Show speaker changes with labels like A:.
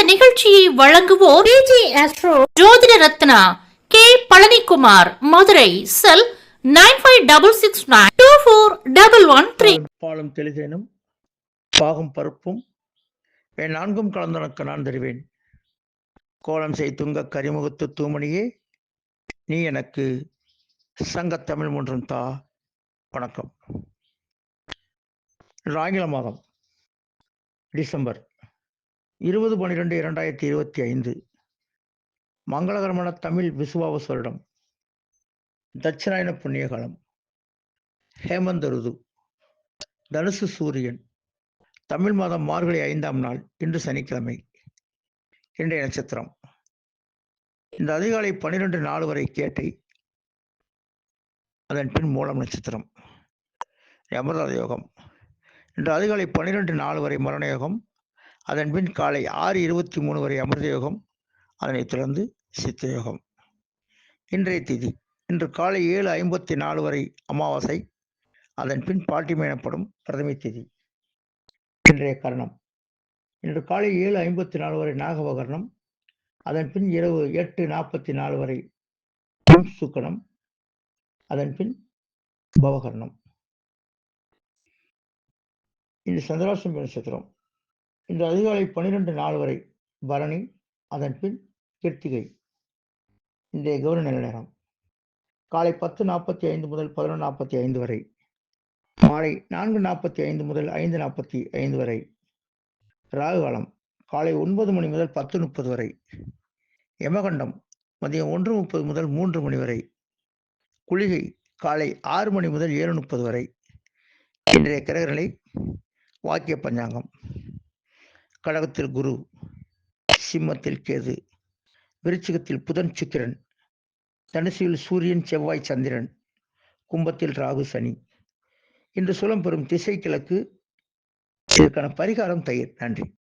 A: நிகழ்ச்சியை வழங்குவோர் PG astro ஜோதிட ரத்னா கே பழனிக்குமார், மதுரை. செல் 9566924113.
B: பாலும் தெளிதேனும் பாகும் பருப்பும் நான்கும் கலந்தனக்கு நான் தருவேன். கோலம் செய் துங்க கரிமுகத்து தூமணியே, நீ எனக்கு சங்கத்தமிழ் ஒன்றும் தா. வணக்கம். ஆங்கில மாதம் டிசம்பர் 20/12/2025 மங்களகரமான தமிழ் விசுவாவ வருடம், தட்சிணாயன புண்ணிய காலம், ஹேமந்த ருது, தனுசு சூரியன், தமிழ் மாதம் மார்கழி 5ஆம் நாள், இன்று சனிக்கிழமை. இன்றைய நட்சத்திரம் இந்த அதிகாலை 12:04 வரை கேட்டை, அதன் பின் மூலம் நட்சத்திரம். அமிர்த யோகம் இன்று அதிகாலை 12:04 வரை மரண யோகம், அதன் பின் காலை 6:23 வரை அமிர்த யோகம், அதனைத் தொடர்ந்து சித்த யோகம். இன்றைய திதி இன்று காலை 7:54 வரை அமாவாசை, அதன் பின் பாட்டிமை எனப்படும் பிரதமை திதி. இன்றைய கரணம் இன்று காலை 7:54 வரை நாகபகரணம், அதன் பின் இரவு 8:44 வரை சுக்கணம், அதன் பின் பவகரணம். இன்று சந்திராஷ்டமி நட்சத்திரம் இன்று அதிகாலை 12:04 வரை பரணி, அதன் பின் கிருத்திகை. இன்றைய கௌரி நல்ல நேரம் காலை 10:45 முதல் 11:45 வரை, மாலை 4:45 முதல் 5:45 வரை. ராகு காலம் காலை 9 மணி முதல் 10:30 வரை. யமகண்டம் மதியம் 1:30 முதல் 3 மணி வரை. குளிகை காலை 6 மணி முதல் 7:30 வரை. இன்றைய கிரகநிலை வாக்கிய பஞ்சாங்கம். கடகத்தில் குரு, சிம்மத்தில் கேது, விருச்சிகத்தில் புதன் சுக்கிரன், தனுசில் சூரியன் செவ்வாய் சந்திரன், கும்பத்தில் ராகு சனி. இன்று சுலம் பெறும் திசை கிழக்கு. இதற்கான பரிகாரம் தயிர். நன்றி.